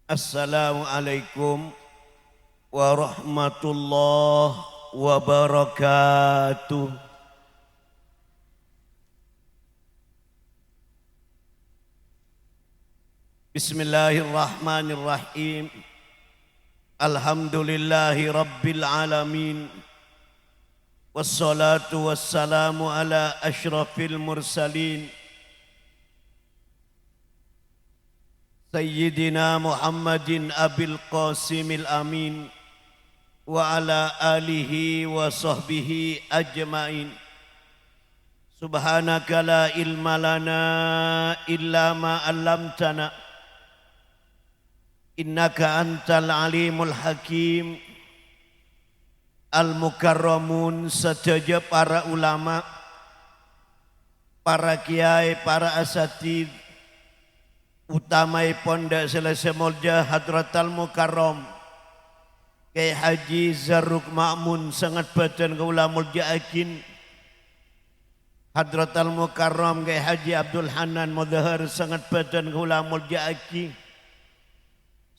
Assalamualaikum warahmatullahi wabarakatuh. Bismillahirrahmanirrahim. Alhamdulillahi rabbil alamin. Wassalatu wassalamu ala asyrafil mursalin. Sayyidina Muhammadin Abil Qasimil Amin wa ala alihi wa sahbihi ajmain. Subhanaka la ilma lana illa ma 'allamtana innaka antal alimul hakim. Al-mukarramun sedaja para ulama, para kiai, para asatidz, utamai pondok Selesai Mulja Hadratal Mukarram Kyai Haji Zarruk Ma'mun sangat badan kaula muljaakin. Hadratal Mukarram Kyai Haji Abdul Hanan Mudhahar sangat badan kaula muljaakin.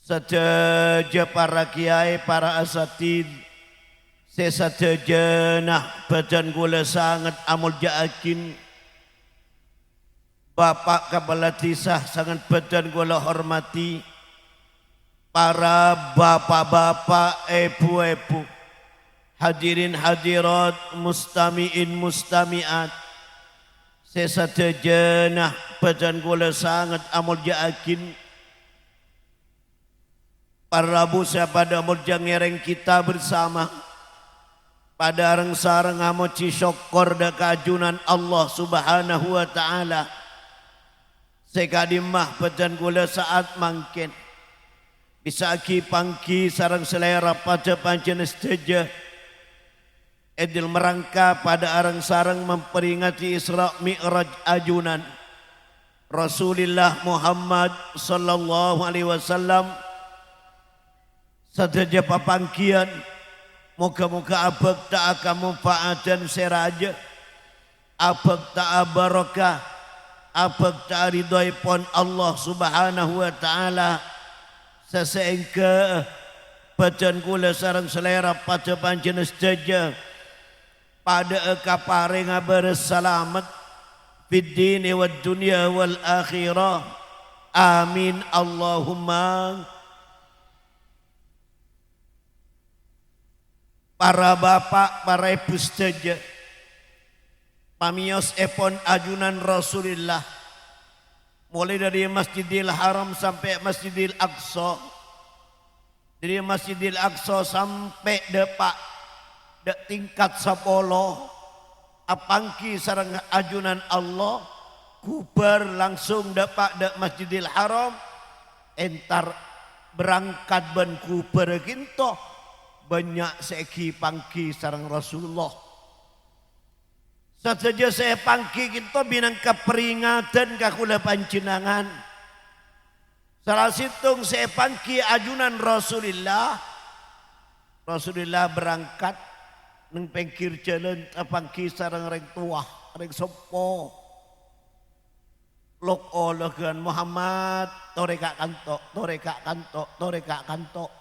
Sedaja para kiai, para asatidz, sesadeja nah badan kula sangat amuljaakin. Bapak Kepala Desa sangat badan kula hormati. Para bapak-bapak, ibu-ibu, hadirin hadirat, mustami'in mustami'at, sesadeja nah badan kula sangat amuljaakin. Para busa pada mulja ngereng kita bersama pada areng-sareng amoci syukur da kajunan Allah Subhanahu wa taala. Sekadimah badan kula saat mangkin bisa aki pangki sarang selera pada panjenengan sedaja edil merangka pada areng-sareng memperingati Isra Mi'raj ajunan Rasulullah Muhammad sallallahu alaihi wasallam. Sedaja papangkian moga-moga abad tak akan manfaat dan seraja, abad tak barakah, abad tak ridhoi pon Allah Subhanahu wa taala. Sesengke badan kula sareng selera pada panjenengan sedaja pada kaparing berselamat fid dini wad dunya wal akhirah. Amin Allahumma. Para bapak, para ibu sedaja, pamiyos epon ajunan Rasulullah, mulai dari Masjidil Haram sampai Masjidil Aqsa, dari Masjidil Aqsa sampai depak dek tingkat 10, apangki sareng ajunan Allah, kubar langsung depak dek Masjidil Haram, entar berangkat ben kubar ginto. Banyak seki pangki sarang Rasulullah. Saja saya pangki kita binangka peringatan kakula panjenengan. Salah situng saya pangki ajunan Rasulullah. Rasulullah berangkat neng pengkir jalan pangki sarang reng tua, reng sopo. Lok olohan Muhammad toreka kanto, toreka kanto, toreka kanto.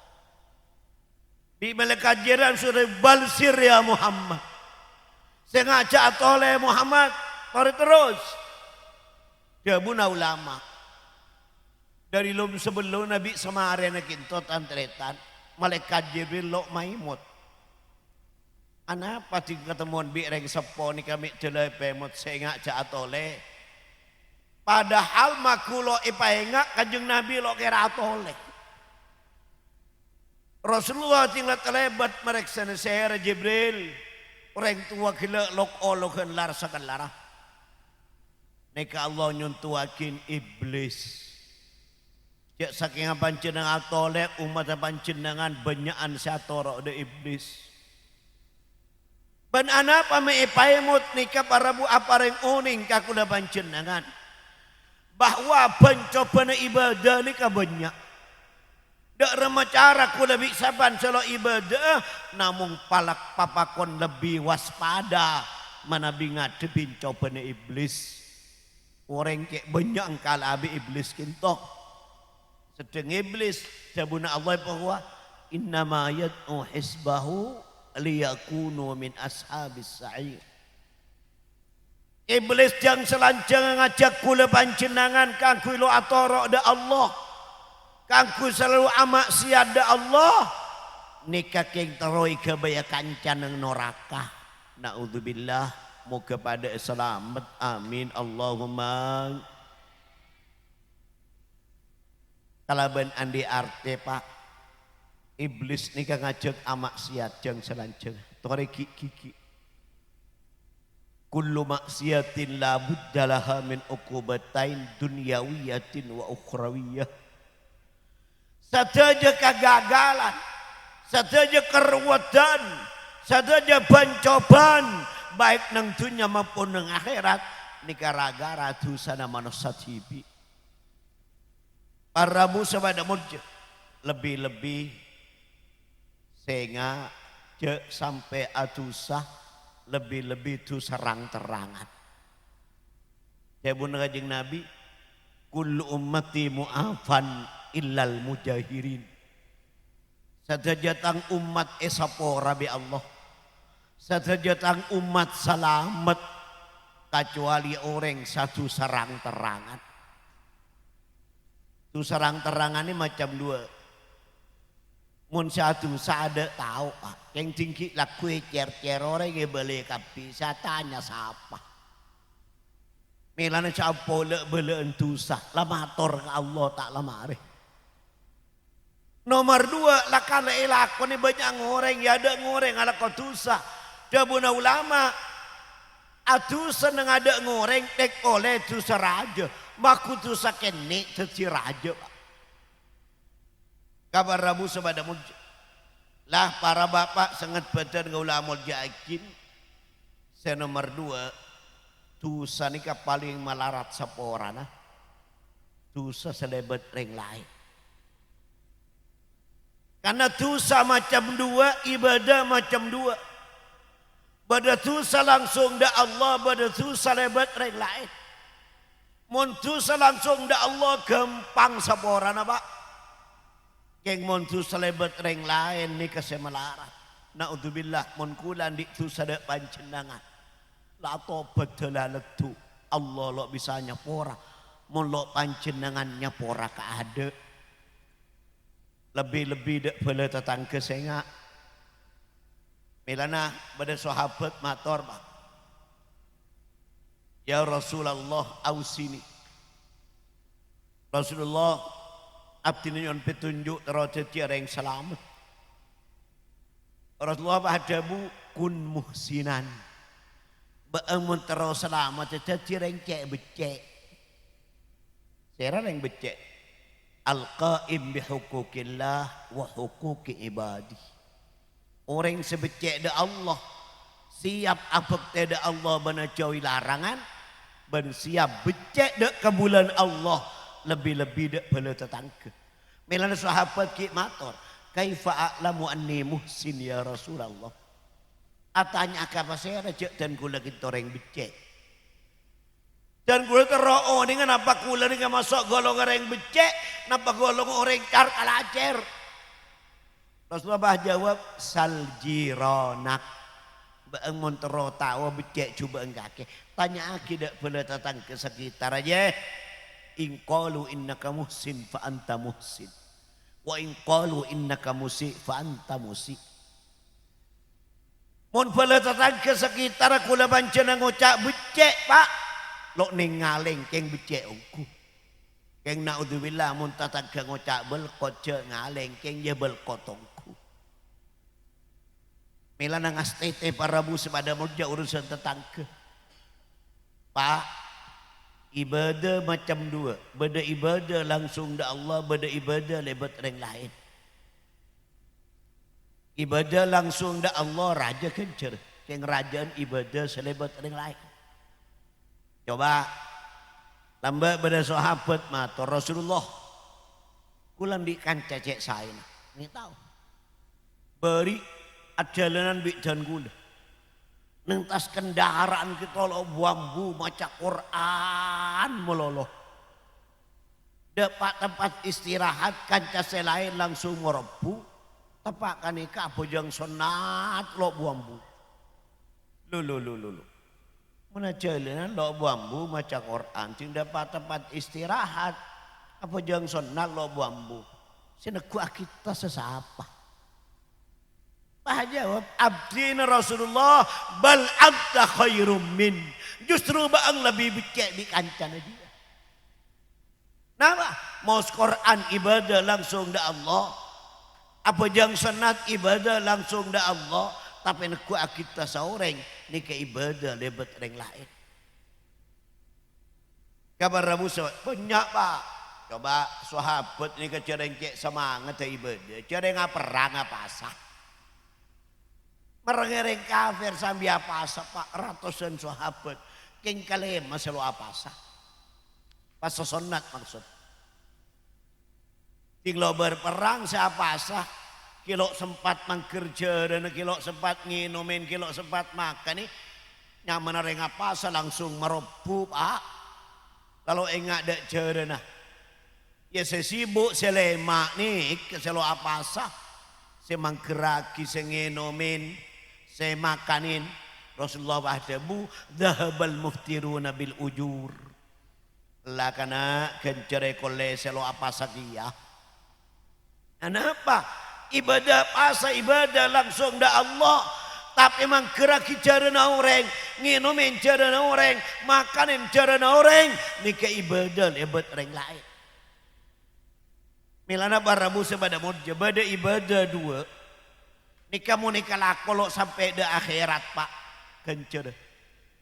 Di malaikat jiran sudah balsir ya Muhammad. Saya ngajak oleh Muhammad, mari terus. Dia buna ulama. Dari lum sebelum Nabi sama arena kintot antretan, malaikat Jibril lo maimut. Anapa tinggal ketemuan bi reng sepo ni kami jelai pemut saya ngajak oleh. Padahal makulo ipaenga kanjeng Nabi lo kira oleh. Rasulullah tinggal terlebat mereka seher Jibril orang tua gila lok olokan lar sakan lara. Neka Allah nyuntuakin iblis. Cek saking panjenengan atolek umat panjenengan banyakan satoro de iblis. Ban ana pame paemut nika para bu apareng uning kakula panjenengan. Bahwa pencobaan ibadah nika banyak. Dak remacara kula bisa ban selo ibadah namun palak papakon lebih waspada manabi ngadepin cobaan iblis. Orang kek banyak kala abi iblis kinto. Sedang iblis sabuna Allah bahwa innama yad'u hisbahu liyakunu min ashabis sa'ir. Iblis jang selancang ngajak kula panjenengan kanggo lo atoro da Allah. Kanggo selalu amak siada Allah. Nikah keng teroi kebaya kancan ng neraka. Naudzubillah, moga pada selamat. Amin Allahumma. Kalaban andi arte Pak. Iblis nikah ngajak amak siat jang selancang. Tore kiki. Kullu maksiatin la budda laha min uqubatain dunyawiyatin wa ukhrawiyah. Sadaya kegagalan, sadaya keruwetan, sadaya bancoban baik nang dunia maupun nang akhirat ni gara-gara dosana manusia tibi. Para musa pada mujud lebih-lebih sehingga sampai adusah lebih-lebih itu serang-terangan. Saya pun ngajeng Nabi, kullu ummati mu'afan illal mujahirin. Sadajatang umat esapora bi Allah. Sadajatang umat selamat kecuali orang satu serang-terangan. Itu serang-terangan ini macam dua. Mun satu sada tahu Pak, yang tinggi lah kue cer orang yang beli kapi, saya tanya siapa. Milana siapa beli entusah, lamator ke Allah tak lamari. Nomor dua, lah karena ilakon ini banyak ngoreng, ya ada ngoreng ala kau tusah. Dabuna ulama, atusan yang ada ngoreng tek oleh tusah raja, maku tusah kenik teti raja Pak. Kabar Rabu sebada mujud. Lah para bapak sangat badan ulama yakin. Saya nomor dua. Dosa ni paling melarat saporana. Dosa selebat ring lain. Karena dosa macam dua, ibadah macam dua. Pada dosa langsung da Allah, pada dosa lebat ring lain. Mun dosa langsung da Allah gampang saporana Pak. Keng montu selebat reng lain ni kesemelarat. Naudzubillah mon kulan di tu sada pancenangan. La tobat letu. Allah lo bisa nyapora. Mon lo pancenangan nyapora ka ada. Lebih-lebih dek bela tetangga senga. Milana pada sahabat mator Pak. Ya Rasulullah ausini. Rasulullah abdi nyon petunjuk terus tiada yang selamat. Rasulullah hadabu kun muhsinan. Baamun terus selamat tiada yang cek becek. Sera yang becek. Al-qaim bihukukillah wa hukuki ibadi. Orang sebecek da Allah siap apek da Allah menjauhi larangan dan siap becek da kebulan Allah. Lebih-lebih dek bela tetangga. Melana sahabat ki mator, kaifa a'lamu anni muhsin ya Rasulullah. Atanya apa saya rejek dan kula kita orang becek. Dan kula teroo dengan apa kula dengan masuk golongan orang becek, napa golongan orang car kalacer. Rasulullah jawab saljironak. Baang montero tawa becek coba enggak ke. Tanya akidak bela tetangga sekitar aja. In qalu innaka muhsin fa anta muhsin wa in qalu innaka musi fa anta musi. Mun bala tetangga sekitar kula pancen ngocak becek Pak lo ning ngaleng keng becek ungku keng naudzubillah mun tetangga ngocak bel koce ngaleng keng ye bel kotongku. Milana ngastete para bu sepada moja urusan tetangga Pak. Ibadah macam dua. Beda ibadah langsung da Allah, beda ibadah lebat orang lain. Ibadah langsung da Allah raja kencer. Keng rajaan ibadah selebat orang lain. Coba lambat pada sahabat matur Rasulullah. Kulan di kanca cek saya. Ini tahu. Beri adalanan bidan gula. Nentas kendaraan kita lo bambu maca Quran meloloh. Dapat tempat istirahat kanca selain langsung merebu. Tepak kanika bojang sunat lo bambu. Lulu. Mana jalanan lo bambu maca Quran. Ting dapat tempat istirahat. Apa jang sunat lo bambu. Sineku kita sesapa. Pak jawab, abdina Rasulullah bal anta khairum min. Justru baang lebih becek di kancana dia. Nama mau Quran ibadah langsung da Allah. Apa jang sunat ibadah langsung da Allah. Tapi neku kita saureng ni ke ibadah lebet reng lain. Kabar Rabu banyak pak. Coba sahabat ni ke cereng cek semangat ibadah. Cereng perang apa asah. Merengereng kafir sambil apa asah pak. Ratusan sahabat. Keng kalema selalu apa asah. Pas sunat maksud. Tinggal berperang siapa asah. Kilo sempat mangkerja dan kilo sempat nginomin, kilo sempat makan nih. Nyaman reng apa asah langsung merobu pak. Kalau enggak ada cerana. Ya saya sibuk saya lemak nih. Selalu apa asah. Saya mangkeraki, saya nginomin, saya makanin. Rasulullah wahdabu dhahabal muftiruna bil ujur. Lah kana kencere kole selo apa sakia. Kenapa? Ibadah pasa ibadah langsung da Allah. Tapi memang keraki carana orang, nginumin carana orang, makanin carana orang, nika ibadah lebet orang lain. Milana barabu sebada mudja, bada ibadah dua. Nika mau nika lakolok sampai da akhirat pak. Kencana.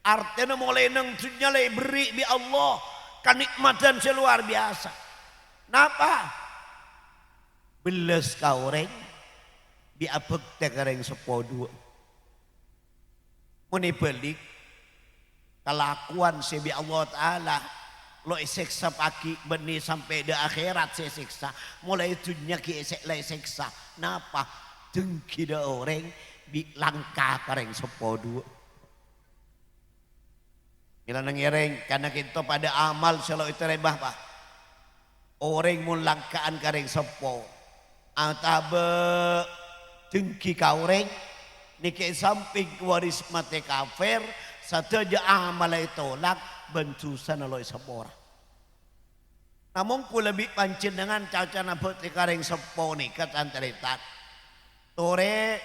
Artinya mulai nang nyalai beri bi Allah. Kenikmatan seluar biasa. Napa? Belas kaureng diapek tekareng sepodua. Muni balik kelakuan sebi Allah Ta'ala lo seksa pagi benih sampai di akhirat saya seksa. Mulai dunia ki esek lai seksa. Napa? Dengki da orang bi langkah kareng sepodua. Bila nangireng karena kita pada amal selalu itu rebah pak. Orang mulangkaan kareng sepo. Atabe dengki kaureng. Niki samping waris mate kafir. Satu aja amal itu tolak. Bentusan aloy sepora. Namun ku lebih pancin dengan caca nabut kareng sepo nih. Kata anteritak. Tore.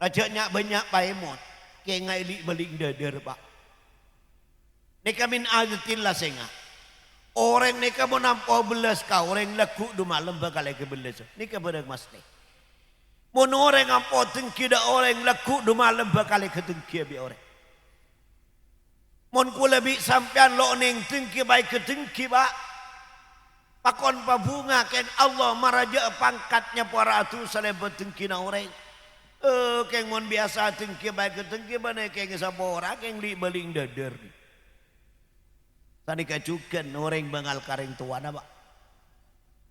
Rajaknya banyak paimot. Kaya ngaili balik dadar pak. Nika min ajatillah senga. Orang nika mau nampau belas kau orang laku du malam bakal ke belas. Nika berak masne. Mun orang nampau tengki da orang laku du malam bakal ke tengki bi orang. Mun ku lebih sampean lo neng tengki baik ke tengki ba. Pakon pa bunga ken Allah maraja pangkatnya para atu salebet tengki na orang. Keng mun biasa tengki baik ke tengki ba ne keng sabora keng li baling dadar. Tadi kacukan orang bangal kareng tuana pak.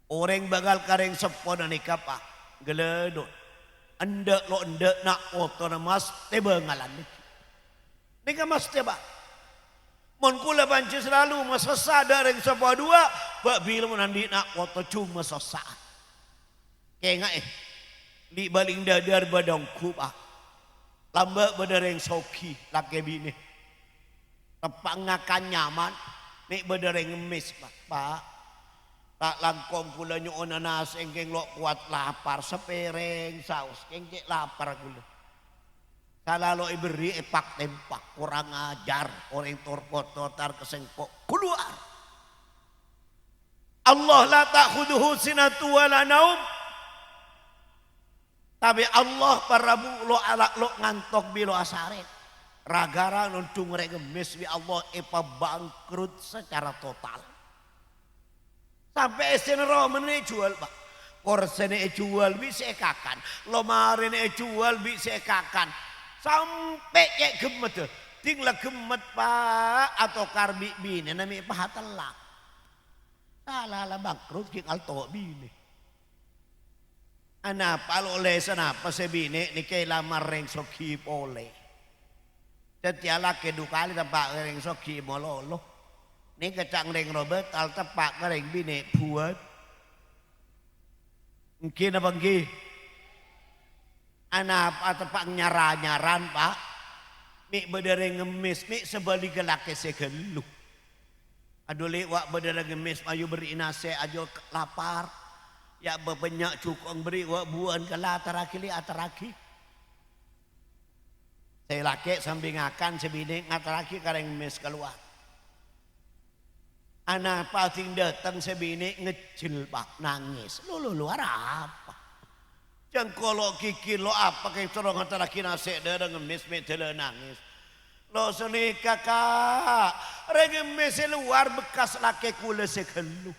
Orang bangal kareng sepona nikah pak. Geledot. Anda lo anda nak foto mas te bangalan nikah mas te pak. Mon kula panci selalu masasa dareng sepo dua. Pak bila menandi nak foto cuma sasa. Kayak nggak Li baling dadar badongku pak. Lambak badareng soki laki bini. Tepak ngakan nyaman. Nek badareng ngemis pak. Tak langkong kula nyoon nanas engkeng lo kuat lapar sepereng saus engkeng lapar kula. Kalau lo iberi epak tempak kurang ajar orang torpototar kesengpok keluar. Allah la ta'khuduhu sinatu wala naum. Tapi Allah parabu lo alak lo ngantok bilo asaret. Ragara nuntung regemis bi Allah epa bangkrut secara total. Sampai esen romen jual pak. Korsen jual bisa kakan. Lomarin jual bisa kakan. Sampai kayak gemet. Tinggal gemet pak. Atau karbi bini nami pahatelak. Salah bangkrut king alto bini. Anapa lo lesan apa sebini ni kay lamar reng soki pole. Setiap laki dukali tampak reng soki mololo. Ni kecang reng Robert al tepak reng bini buat. Mungkin apa nggih? Anak apa tepak nyaran Pak. Mik bedere ngemis, mik sebalik laki segeluh. Aduh lewat bedere ngemis, ayo beri nasi, ayo lapar. Ya bebanyak cukong beri wak buan kala ataraki. Saya laki sambil ngakan sebini ngataraki kareng ngemis keluar. Anak pating datang sebini ngecil Pak nangis. Lu luar apa? Jangan kalau kiki lo apa kayak corong antara kinase ada ngemis metele nangis. Lo seni kakak rengemis luar bekas laki kule sekelu.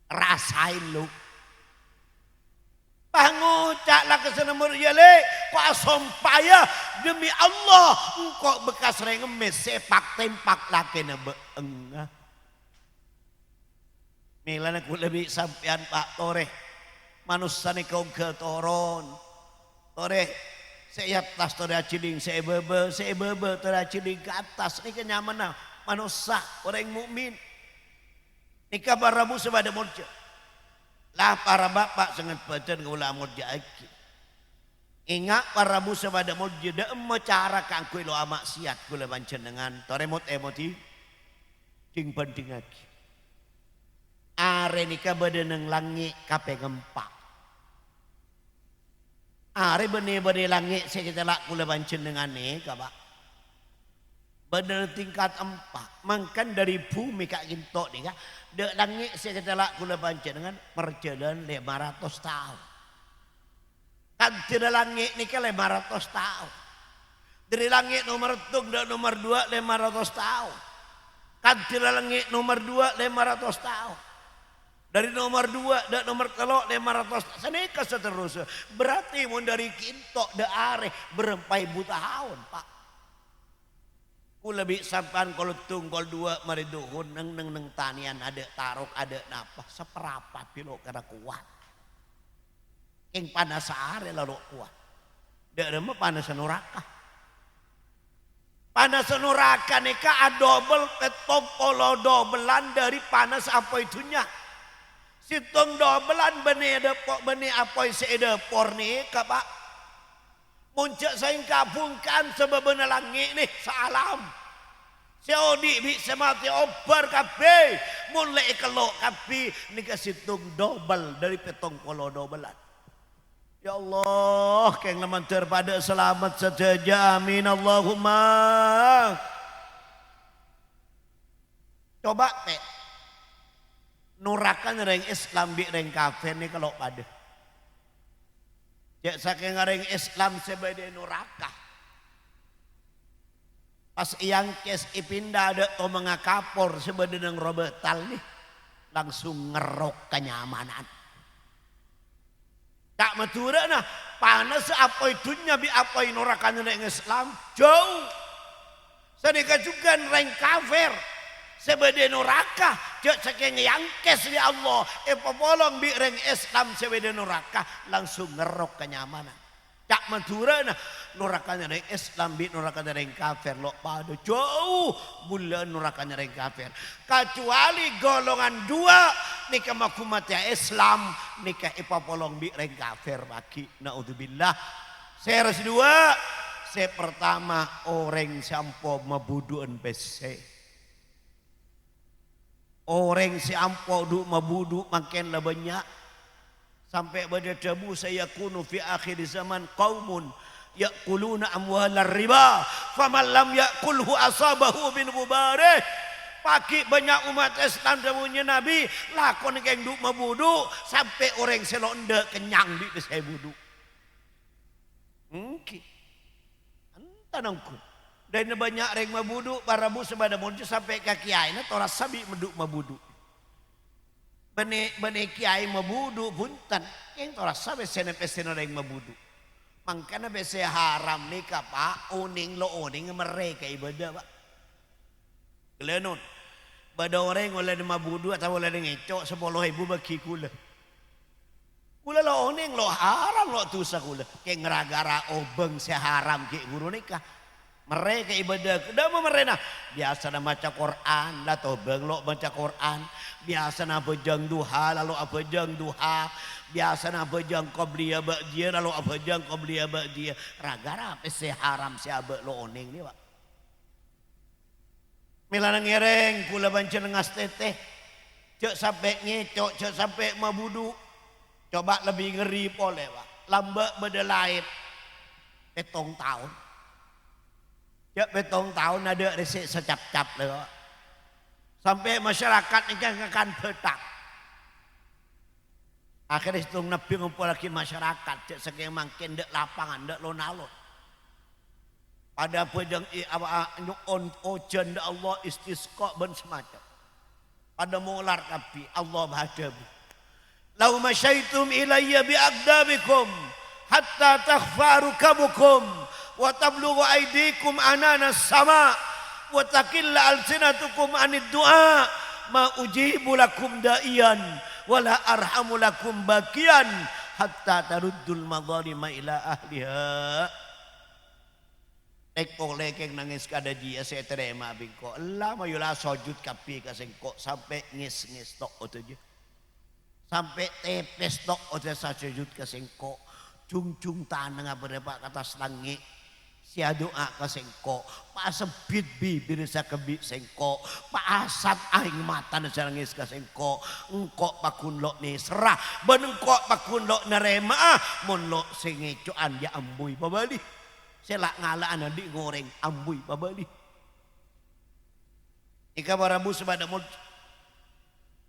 Rasain lu. Pangucak lah kesenamur yale kok asompaya demi Allah kok bekas rengemis sepak tempak laki na beengah. Milana ku lebih sampean Pak Tore. Manusia ni kau ke toron. Tore saya atas tore aciling saya bebe tore aciling ke atas. Ni kenyamanan manusia orang mukmin. Ni kabar Rabu sebada murja. Lah para bapak sangat pacar gula murja aki. Ingat para Rabu sebada murja dah cara kangkui lo amak siat gula bancen dengan tore mot emoti. Ting penting aki. Are nikah badan langit kape gempa. Are benih langit saya kita lak kula bancen dengan ni kaba. Badan tingkat 4. Makan dari bumi kak gintok ni kak. Dek langit saya kita lak kula bancen dengan perjalanan 500 tahun. Kan tidak langit ni kan 500 tahun. Dari langit nomor 1 dan nomor 2 500 tahun. Kan tidak langit nomor 2 500 tahun. Dari nomor 2 dan nomor 3 500 seneka seterusnya. Berarti mun dari kintok de are berempai buta tahun Pak. Ku lebih sampan kalau tunggal 2 mari duhun neng tanian ada tarok ada napa seperapat pilo kada kuat. Yang panas are lalu kuat. Dek remeh panas neraka. Panas neraka neka adobel petong polo dobelan dari panas apa itunya. Situng dobelan benih depok benih apa isi depor nih Pak. Muncak saya kabungkan sebab benih langit nih salam. Seodi bi semati obar kape mulai kelok kapi nih ke situng dobel dari petong polo dobelan. Ya Allah, keng naman terpada selamat saja amin Allahumma. Coba teh. Nurakan reng Islam bi reng kafir ni kalau pada. Jak saking reng Islam sebagai nuraka. Pas yang kes ipindah ada to mengakapor sebagai nang robetal ni langsung ngerok kenyamanan. Tak matura nah panas apa itunya bi apa nurakan reng Islam jauh. Sedekah juga reng kafir. Sebagai neraka, jok saking yangkes di Allah, popolong bi reng Islam sebagai neraka langsung ngerok kenyamanan. Cak matura nah nerakanya reng Islam bi nerakanya reng kafir lo pada jauh bulan nerakanya reng kafir. Kecuali golongan 2 nikah makumat ya Islam nikah popolong bi reng kafir bagi naudzubillah. Seres 2, saya pertama orang sampo mabuduan PC. Orang si ampau duk mabudu makin lah banyak sampai pada tabu saya kunu fi akhir zaman qaumun yaquluna amwalar riba faman lam yaqulhu asabahu bin mubarak. Pagi banyak umat Islam damunya Nabi lakon keng duk mabudu sampai orang selonda kenyang di saya budu. Mungkin antanangku. Dan banyak reng mabudu para bu sebada muncul sampai ke kiai na tora sabi meduk mabudu. Bene kiai mabudu punten yang tora sabi sene reng mabudu. Mangkana bese haram ni Pak oning lo oning mereka ibadah Pak. Kelenon. Bada orang oleh mabudu atau oleh ngecok 10.000 bagi kula. Kula lo oning lo haram lo tusa kula. Kayak ngeragara obeng seharam ke guru nikah. Mereka ibadah udah mau merena biasa na baca Quran lah toh benglok baca Quran biasa na bejang duha lalu abejang duha biasa na bejang qabliyah ba'diyah lalu abejang qabliyah ba'diyah ragara apa se haram se abe lo oneng ni Pak milana ngereng kula bancen ngas teteh cek sampai ngecok cek sampai mabudu coba lebih ngeri boleh Pak lambak bedelain petong tahun ya petong tahun ada resik secap-cap lho. Sampai masyarakat ini kan akan betak. Akhirnya hitung nabi ngumpul lagi masyarakat. Cek sekian makin dek lapangan, dek lonalon. Pada pedang on ojen dek Allah istisqa ben semacam. Pada mular tapi Allah bahadabu. Lau masyaitum ilayya bi'aqdabikum hatta takhfaru kabukum wa tablughu aydikum anana sama wa taqilla alsinatukum anid du'a ma ujibu lakum da'iyan wa la arhamu lakum bakian hatta taruddul madhalima ila ahliha. Nek oleh keng nangis kada dia saya terima bingko Allah mayula sujud kapi kasengko sampai ngis-ngis tok otoje sampai tepes tok otoje sujud kasengko cung-cung tanang berapa kata selangit sia doa ke sengko pak sebit bibir sa kebi sengko pak asat aing mata na nangis ke sengko engkok pakunlok ni serah benengkok pakunlok nerema mun lo sengecoan ya ambui babali selak ngalaan di goreng ambui babali ika barabu sebada mul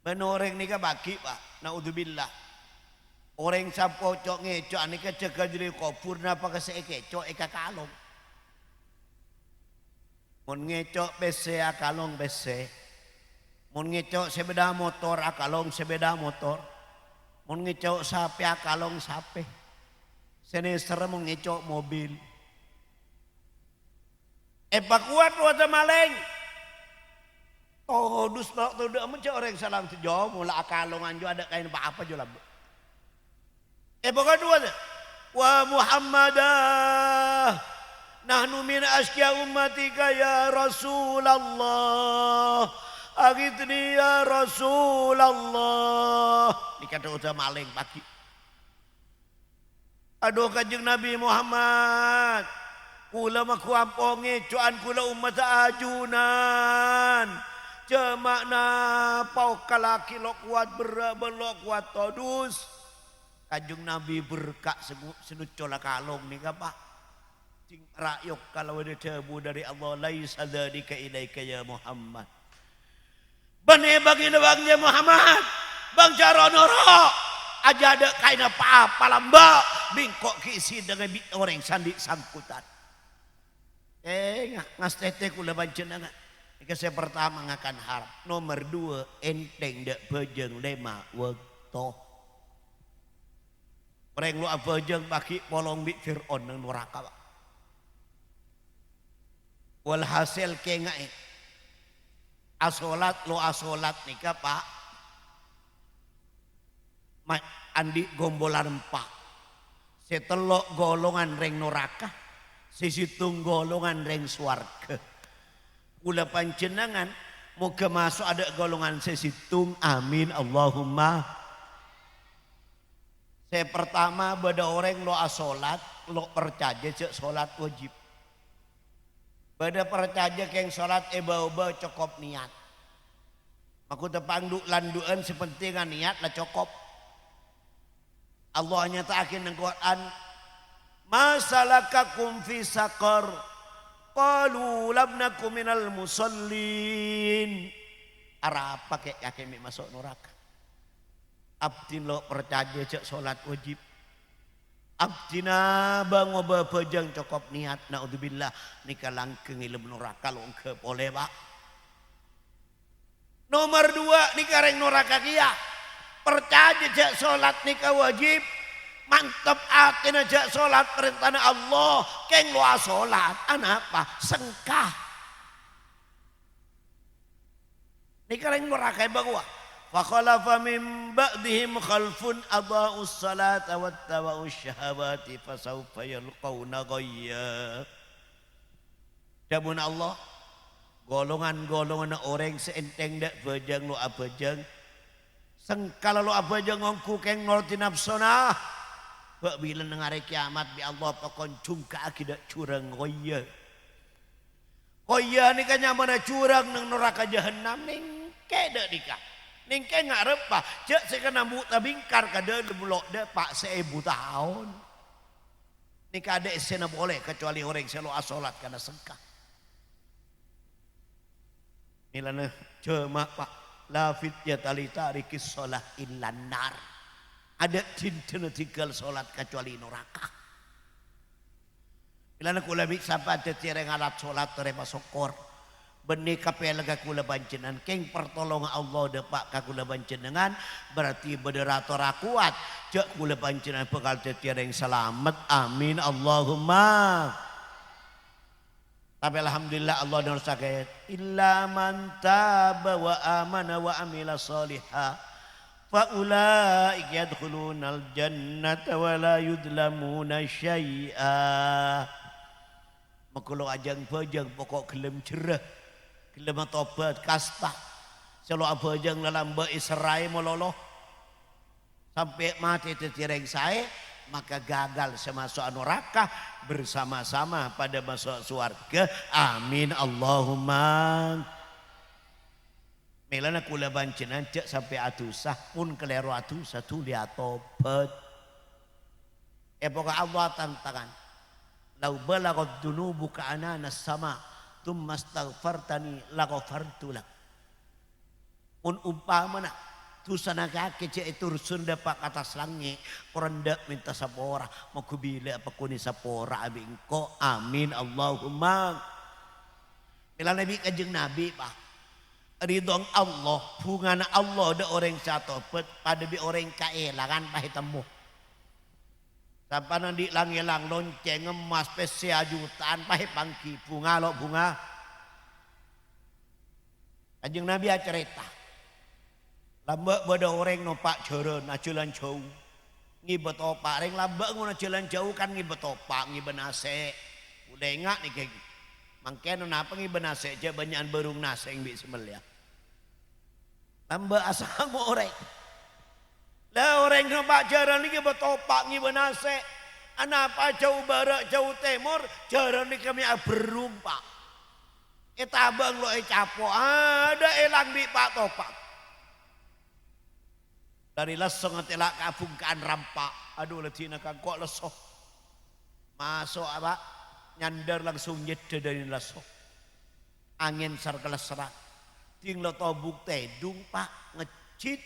benoreng nika baki Pak naudzubillah orang sampo cok ngecok ani kecegah jadi kopurna apa kese kecok eka kalong mun ngecok bese akalong bese mun ngecok sepeda motor akalong sepeda motor mun ngecok sape akalong sape senister mun ngecok mobil kuat wata maleng todus balok tuh mencok orang salam sejauh mula akalongan jo ada kain apa jo labu pokoknya dua wa Muhammadah nahnu min askia ummatika ya Rasulullah aghithni ya Rasulullah dikata udah maling pagi aduh kanjeng Nabi Muhammad kula maku amponge cuan kula umat ajunan cemakna pau kalaki lo kuat belok kuat todus Kanjeng Nabi berkak senut cola kalong nih Pak. Cing rakyok kalau ada tebu dari Allah laisa dzalika ilaika ya Muhammad. Bane bagi nebangnya Muhammad. Bang Caronoro aja ada kain apa lamba bingkok kisi dengan orang sandi sangkutan. Ngas tete kula panjenengan. Ika saya pertama ngakan harap. Nomor 2 enteng dak bejeng lema wekto. Mereka lu apa jeng baki polong bi Fir'aun nang neraka Pak. Walhasil kengai asolat lo asolat nika Pak. Andi gombolan empat. Setelok golongan reng neraka, sisitung golongan reng swarga. Kula panjenengan moga masuk ada golongan sisitung amin Allahumma. Saya pertama pada orang lo asolat lo percaya cek solat wajib. Pada percaya keng solat eba-eba cukup niat. Aku tepangdu landuan sepentingan niat lah cukup. Allah nyatakan dalam Quran, "Masalakakum fi saqar?" Qalu lam nakum minal musallin. Ara apa kek yakin masuk neraka. Abdin lo percaya cek solat wajib. Abdina bang oba pejang cukup niat naudzubillah nika langkeng ilmu neraka lo ke boleh Pak. Nomor 2 nika reng neraka kia. Percaya cek solat nika wajib. Mantap atina cek solat perintah Allah. Keng lo solat apa? Sengkah. Nika reng neraka bagua. Fakhalafa min ba'dihim khalfun adha'us salata wattaba'us syahawati fasawfa yalqawna ghayya. Jamun Allah golongan-golongan orang seenteng dak bejeng lo abejeng sengkala lo abejeng ngongku keng ngorti nafsona bak bila nengare kiamat bi Allah pakon cungka akidak curang koye ni kanya mana curang neng neraka jahanam ning keda dikah ning ke ngarep pa cek sekena buta bingkar kada lebulok de pak 1000 tahun ni kada esena boleh kecuali orang selo asolat kana sengkah milana cema pak lafit ya tali tarikis sholat illan nar ada tinten tinggal sholat kecuali neraka milana kula bik sampai tetireng alat sholat terima sokor benih kapelaga kula bancenan keng pertolongan Allah depak kakula bancenengan berarti bederator kuat cek kula bancenan bekal tetireng selamat amin Allahumma. Tapi alhamdulillah Allah dan Rasul illa man taba wa amana wa amila salihah fa ulaika yadkhulunal jannata wa la yudlamuna syai'a. Makulo ajang bajang pokok gelem cerah gelem tobat kasta selo abajang dalam ba Israel mololo sampai mati tetireng sae maka gagal semasuk neraka bersama-sama pada masuk surga amin Allahumma. Melana kula bancenan cek sampai atusah pun kelero atusah tu lihat tobat pokok Allah tantangan lau balaghat dunubuka anana sama thumma astaghfartani laghafartu lak un umpamana tusana kake cek itu sunda pak atas langit korendak minta sapora mau kubila apa kuni sapora abingko amin Allahumma. Bila Nabi kanjeng Nabi pak ridong Allah bungana Allah ada orang satopet pada bi orang kaelangan pahitemu sampai nanti lang lonceng emas spesial jutaan pahit pangki bunga lo bunga kanjeng Nabi cerita lambak bada orang no pak jaran ajalan jauh ngibet opak ring lambak ngono jalan jauh kan ngibet opak ngibet nase udah enggak nih kayak mangken napa ngibet nase aja banyakan berung nase yang bisa melihat lambak asal mau orang lah orang no pak jaran ngibet opak ngibet nase anapa jauh barat jauh timur jaran ini kami berung pak abang lo capo ada elang di pak topak dari lesong telak kabungkaan rampak aduh letina kok lesoh masuk apa nyandar langsung nyede dari lesoh angin sar kelesrak ting lo tobuk tedung pak ngecit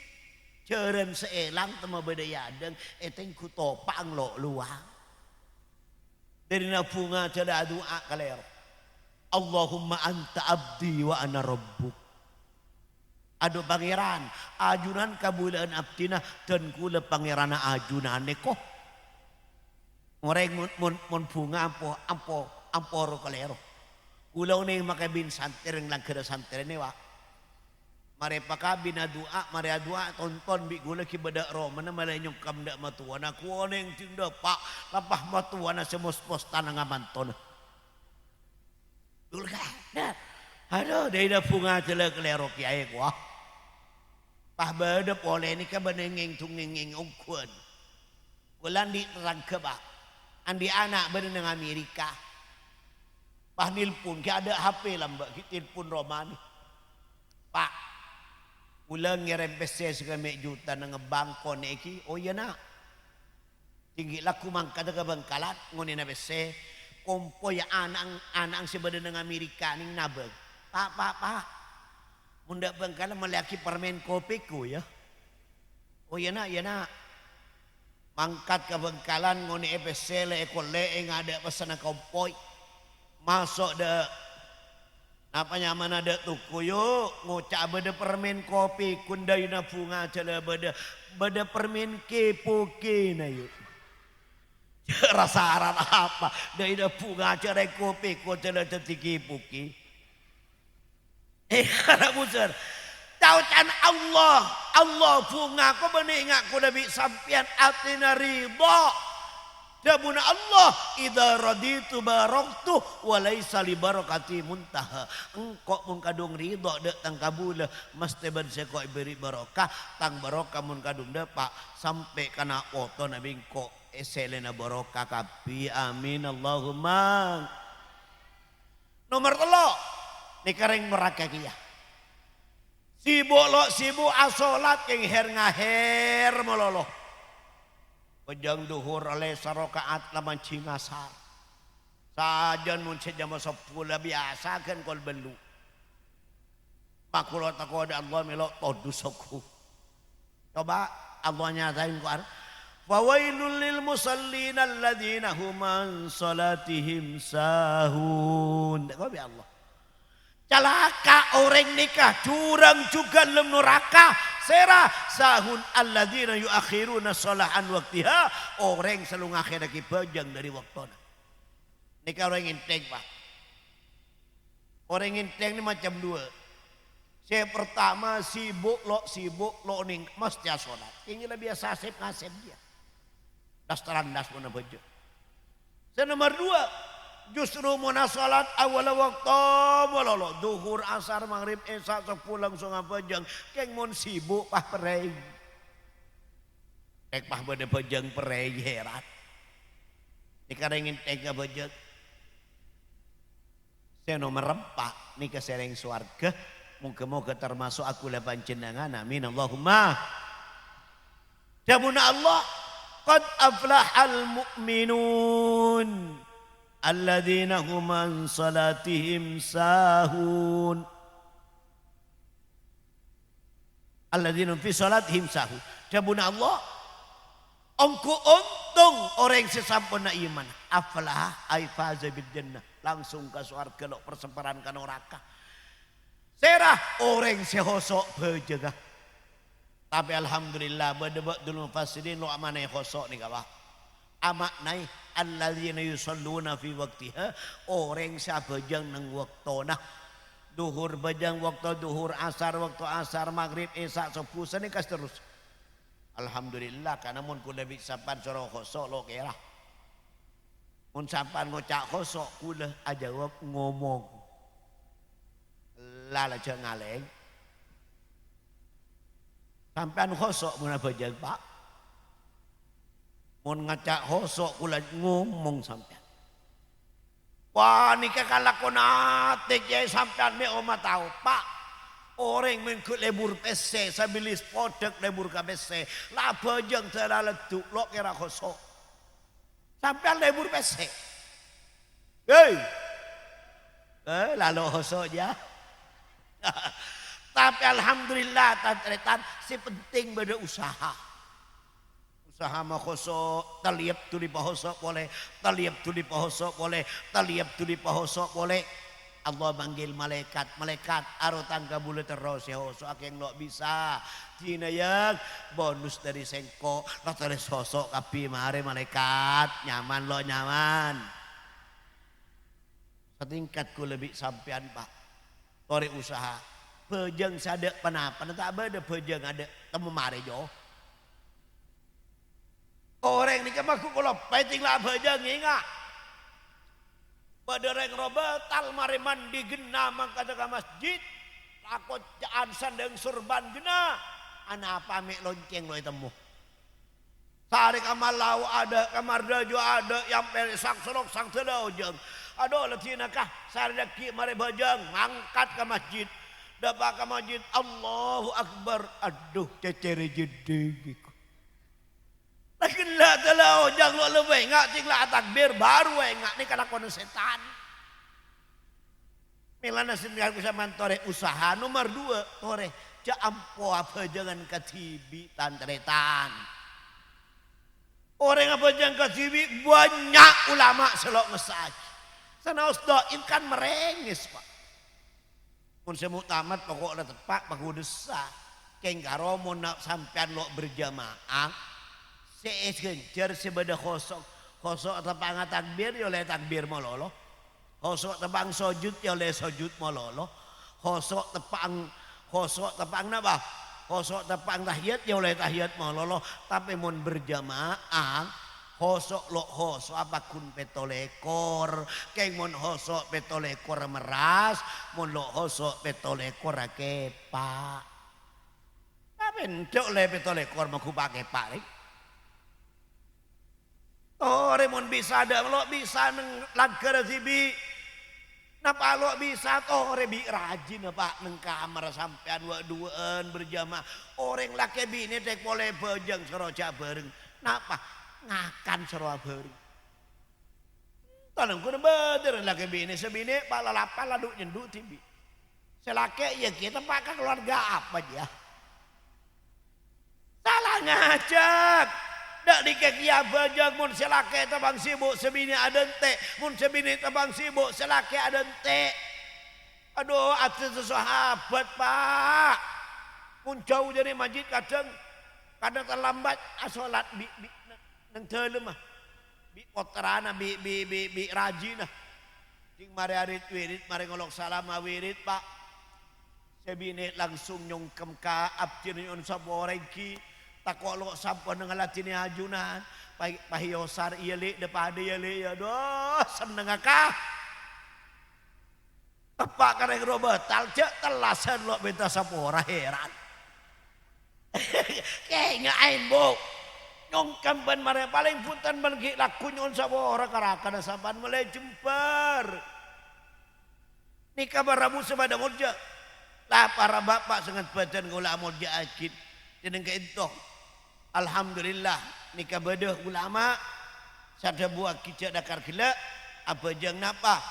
jeren seelang tema beda yadeng eteng ku topang lo luang dari nabunga jada doa kalero Allahumma anta abdi wa ana rabbuk. Aduh pangeran, ajunan kabulaan abdina dan kula pangeran ajunan neko. Orang mun bunga ampor kalero. Kula uning makai bin santir lang kada santir ni wa. Mare pakabina doa, mare doa tonton bi kula ki beda ro mana malay nyong kam dak matuan aku oneng tinda pak lapah matuan semos-pos tanang amanton. Dul ka. Aduh dari dah bunga jela kalero kiai ku. Pah beda boleh ni ka benengeng tungengeng ungkun. Bulan di rangka pak. Andi anak beneng Amerika. Pah nilpun ki ada HP lambak ki telepon romani. Pak. Ulang ngirim PC sekame juta nang bangko neki. Oh iya nak. Tinggi laku mangkada ka Bangkalan ngoni na PC. Kompo ya anang si beneng Amerika ning nabeg. Pak. Munda Bangkalan melaki permen kopiku ya. Oh iya nak. Mangkat ke Bangkalan ngoni EPC le ekol leeng ada pesan kompoi. Masuk de apa nyaman ada tuku yuk ngocak beda permen kopi kundai na bunga cala beda permen kepoke na yuk. Rasa apa? Dari na bunga cala kopi ko cala tetiki puki. Karena busur. Tautan Allah bunga ko beningat ko nabi sampian atina riba. Dabuna Allah idza raditu baraktu wa laisa li barakati muntaha. Engkau mun kadung ridho dek tang kabula mesti ben seko beri barokah tang barokah mun kadung depak sampai kana oto nabi engkau eselena barokah kapi amin Allahumma. Nomor 3 nikareng neraka kiya. Sibuk asolat keng her ngaher mololo. Pejang duhur oleh sarokaat laman cingasar. Sajan mun sejam 10 biasa kan kol belu. Pakulot aku ada Allah melok todusoku. Coba Allah nyatain ku ar. Fawailul lil musallin alladzina hum an salatihim sahun. Kau bi Allah. Celaka orang nikah curang juga lem neraka serah sahun alladzina yuakhiruna sholahan waktiha orang selalu ngakhirake bajang dari waktuna. Nikah orang inteng Pak. Orang inteng ini macam 2. Saya pertama sibuk lo ning mesti sholat. Ini lebih biasa asep ngasep dia. Das terandas mana baju. Saya nomor 2. Justru muna salat awal waktu mololo duhur asar maghrib isya sepulang sungai pejang keng mun sibuk pah pereng keng pah bade pejang pereng herat dikarengin tega pejang saya nomor 4 nika sereng swarga moga-moga termasuk aku la panjenengan amin Allahumma. Damuna Allah qad aflahal mu'minun alladzina hum an salatihim sahun. Alladzina fi salatihim sahun. Dabuna Allah engko untung orang sesampuna iman. Aflah ay faza bil jannah. Langsung ke surga lo persemparan ka neraka. Serah orang sehosok bejegah. Tapi alhamdulillah badebak dulu mufassirin lo amanai khosok ni kawah. Amaknai alladzina yusalluna fi waqtiha orang sabajang nang waktona duhur bajang waktu duhur asar waktu asar maghrib isya subuh seni kas terus alhamdulillah karena mun kula bisa pan soro khosok lo kira mun sampan ngocak khosok kula ajawab ngomong lala jangan ngaleng sampan khosok mun bajang Pak mun ngacak hosok kula ngomong sampean. Wah nikah kalakon ate jay sampean me oma tahu Pak. Orang mengkut lebur PC sabilis podek lebur ka PC. Lah bajang tera leduk lo kira hosok. Sampean lebur PC. Hei. Lalu hosok ya. Tapi alhamdulillah tan si penting beda usaha. Usaha mah khosok, taliap tuli pahosok boleh, taliap tuli pahosok boleh, taliap tuli pahosok boleh. Allah manggil malaikat, malaikat arotan kabule terus ya hosok akeng lo bisa. Cina yang bonus dari sengko, lo terus hosok kapi mare malaikat, nyaman lo nyaman. Setingkatku lebih sampean Pak, tori usaha. Pejang sadek panapa, tak ada pejang ada temu mare jo. Orang ni kemaku kalau penting lah bajang ingat. Pada orang robetal mari mandi gena mangkata ke masjid. Takut jaan sandeng surban gena. Anak pamik lonceng lo temu. Sari kamar lau ada, kamar daju ada, yang peri sang serok sang sedau jeng. Aduh letina kah sari daki mari bajang ngangkat ke masjid. Dapat ke masjid Allahu Akbar. Aduh cecere jedeng. Lakinlah telah ojang lo lebih ngak cinglah takbir baru ngak ni kana kono setan. Milana sendiri bisa mantore usaha nomor 2 tore ja ampo apa jangan katibi tantretan. Orang apa jangan katibi banyak ulama selok ngesaj. Sana usdoin kan merengis Pak. Mun semut tamat pokoknya tepak pagudesa. Keng karo mun sampean lo berjamaah. Sees gencer sebeda khosok tepang takbir ya oleh takbir mololo. Khosok tepang sujud ya oleh sujud mololo. Khosok tepang napa? Khosok tepang tahiyat ya oleh tahiyat mololo. Tapi mun berjamaah hosok lo hosok apa kun petolekor keng mon hosok petolekor meras mon lo hosok petolekor kepak tapi ndok le petolekor mau pakai pak oh remon bisa ada lo bisa neng lager sibi napa lo bisa toh rebi rajin apa neng kamar sampean duaan berjamaah orang laki bini tek boleh bejeng seroja bareng napa ngakan seroja bareng tanang kuna bener laki bini sebini pala lapa laduk nyendu tibi selaki ya kita pakai keluarga apa dia salah ngajak dak dikekia bejeng mun selake tabang sibuk sebini ada ente mun sebini tabang sibuk selake ada ente aduh atas sahabat pak mun jauh dari masjid kadang terlambat salat nang teu mah bi kotorana bi rajina ting mari arit wirid mari ngolok salam wirid pak sebini langsung nyongkem ka abdi nyun saborengki takok lo sampun ngalatini ajunan pahiosar ieu li depade ieu li aduh seneng akah tepak kareng robetal cek telasan lo benta sapora heran kayaknya ain bu nyongkem ban mare paling punten ban ki laku nyon sapora karakan sampan mulai jemper nikah barabu sebada modja lah para bapak sangat badan gula modja akid jeneng keentong alhamdulillah nikah bedah ulama sada buah kicak dakar gila apa jeng napa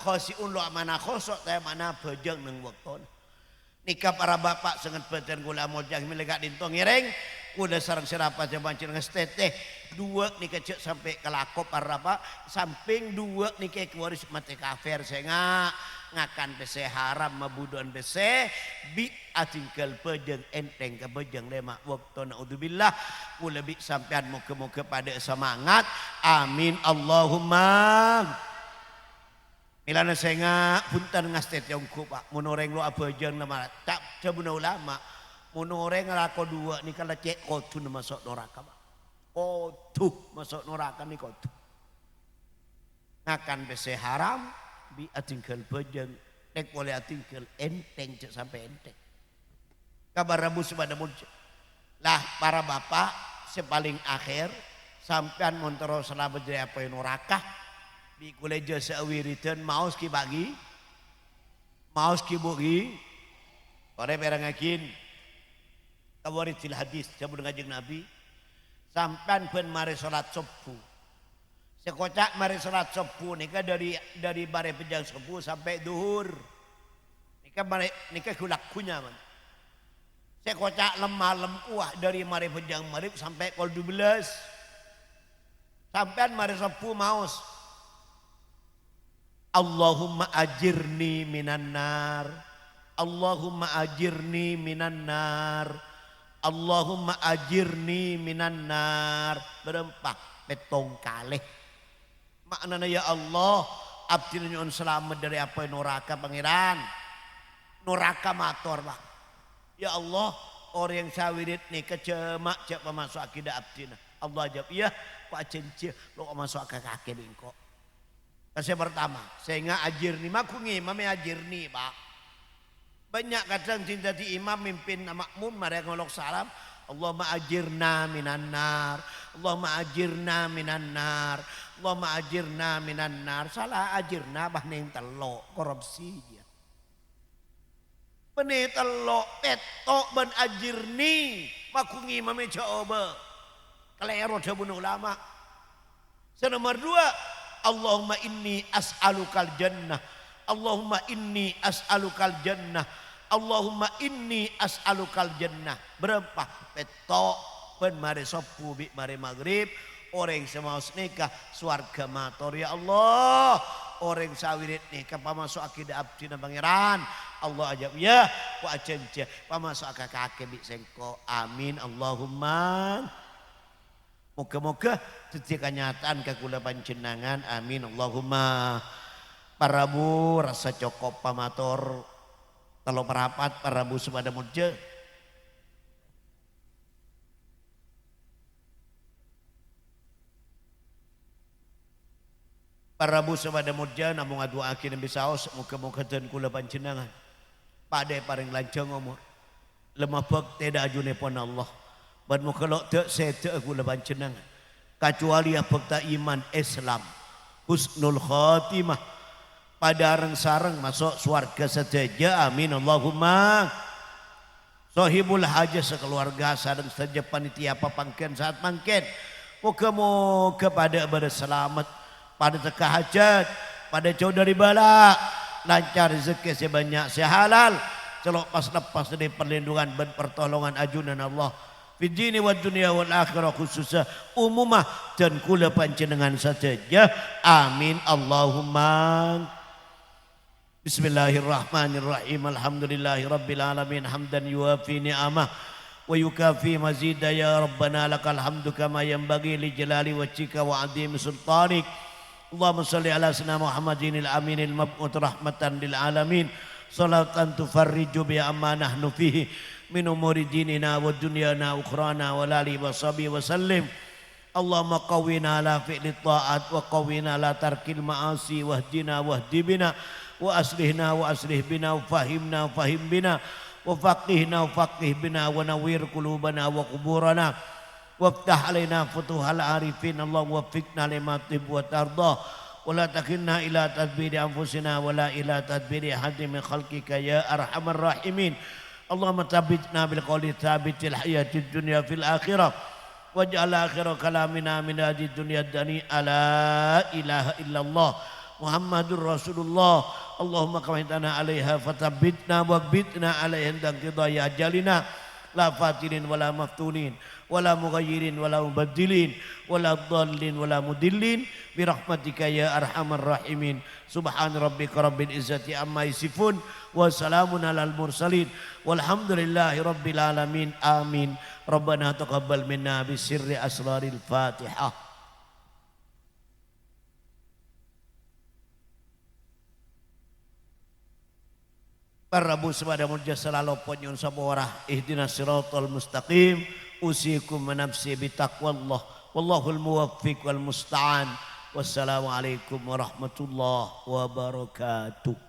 khosiun lo mana khosok teh mana bejeng nang wakton nikah para bapak sangat badan gula mojang milegak dintong ireng udah sarang serapa jabancir ngesteteh dua nikah cek sampai kelakop para bapak samping dua nikah kewaris mati kafir saya ngakan bese haram mabuduan bese bi atingkel bejeng enteng ke bejeng lema waktu naudzubillah kula bi sampean muga-muga pada semangat amin Allahumma milana saya punten ngastet yongku pak munoreng lo abejeng nama tak cabuna ulama munoreng ngelako dua ni kala cek kotu masuk neraka pak kotu masuk neraka ni kotu ngakan bese haram bi atingkel bejeng nek boleh atingkel enteng cek sampai enteng kabar rabu sebada muncul lah para bapak sepaling akhir sampean montoro selamat dari apa yang neraka di kuleja sewiritan maus ki bagi maus ki bugi ore berangakin kawaritil hadis sabun ngajeng nabi sampean ben mari salat subuh sekocak mari salat subuh nikah dari bare pejang subuh sampai duhur nikah kulak kunya man sekocak lemah kuah dari mari pejang marib sampai kol 12 sampean mari subuh maus Allahumma ajirni minan nar Allahumma ajirni minan nar Allahumma ajirni minan nar berempah petong kalih maknanya ya Allah abdi nyuwun selamat dari apa neraka pangeran neraka mator pak ya Allah orang yang sawirit nih kecemak cek pemasuk akidah abdina Allah jawab iya pak cenci lo masuk kaki bingko kasih pertama saya ajir nih maku ngimam ajir nih pak banyak kadang cinta di imam mimpin makmum mereka ngolok salam Allahumma ajirna minan nar Allahumma ajirna minan nar Allahumma ajirna minan nar salah ajirna bah neng telok korupsi dia benih telok petok ben ajirni makungi mame coba kelero sabun ulama nomor 2 Allahumma inni as'alukal jannah Allahumma inni as'alukal jannah Allahumma inni as'alukal jannah berapa petok ben mari sopu bi mari maghrib orang semaus nikah swarga mator ya Allah orang sawirit nikah pamasuk akidah abdina pangeran Allah ajab ya ku acenca pamasuk kakake bi sengko amin Allahumma moga-moga dadi kenyataan ka kula panjenengan amin Allahumma para bu rasa cokop pamator kalau perapat para bu sepada muje Para rabu sabada mudja namung aduakeun Nabi saos muga-muga ten kula panjenengan pade paring lancang umur. Lemah bek teda ajune pon Allah. Ban muga lo teu sete kula panjenengan. Kecuali apek ta iman Islam. Husnul khatimah. Pada sareng masuk surga saja. Amin Allahumma. Sohibul haja sekeluarga sadeng saja panitia papangken saat mangken. Muga-muga pada berselamat. Pada teka hajat, pada jauh dari bala, lancar rezeki sebanyak sehalal, celok pas lepas dari perlindungan dan pertolongan ajunan Allah. Fidini wa dunia wal akhirah khususnya umumah dan kula panjenengan saja. Amin Allahumma. Bismillahirrahmanirrahim. Alhamdulillahi rabbil alamin hamdan yuafi ni'amah wa yukafi mazida ya rabbana lakal hamdu kama yanbaghi li jalali wajhika wa azim sultanik. Allahumma salli ala sayyidina Muhammadin al-aminil mab'ut rahmatan lil alamin salatan tufarriju bi amma nahnu fihi min umuri dinina wa dunyana ukhrana wa lali wa sabi wa sallim. Allahumma qawwina ala fi'li ta'at wa qawwina ala tarkil ma'asi wahdina wahdibina wa aslihna wa aslih bina wa fahimna wa fahim bina wa faqihna wa faqih bina wa nawwir qulubana wa quburana waftah alaina futuhal arifin. Allah waffiqna lima tuhibbu wa tardah wa la takilna ila tadbiri anfusina wa la ila tadbiri ahadin min khalqika ya arhamar rahimin. Allahumma tsabbitna bil qawli tsabitil hayatid dunya fil akhirah waj'al akhira kalamina min hadhihi dunya dani ala ilaha illallah Muhammadur Rasulullah. Allahumma kamaitana alaiha fatsabbitna wa bitna alaiha dan qidaya ajalina la fatinin wala maftunin wala mughayyirin wala mubaddilin wala dhallin wala mudillin bi rahmatika ya arhamar rahimin. Subhan rabbika rabbil izzati amma yasifun wa salamun alal mursalin walhamdulillahi rabbil alamin. Amin. Rabbana taqabbal minna bi sirri asraril Fatihah. Para rabu sabada mudja selalu ponyon saborah ihdinas siratal mustaqim. Usikum nafsi bitaqwallah wallahul muwaffiq wal musta'an. Wassalamualaikum warahmatullahi wabarakatuh.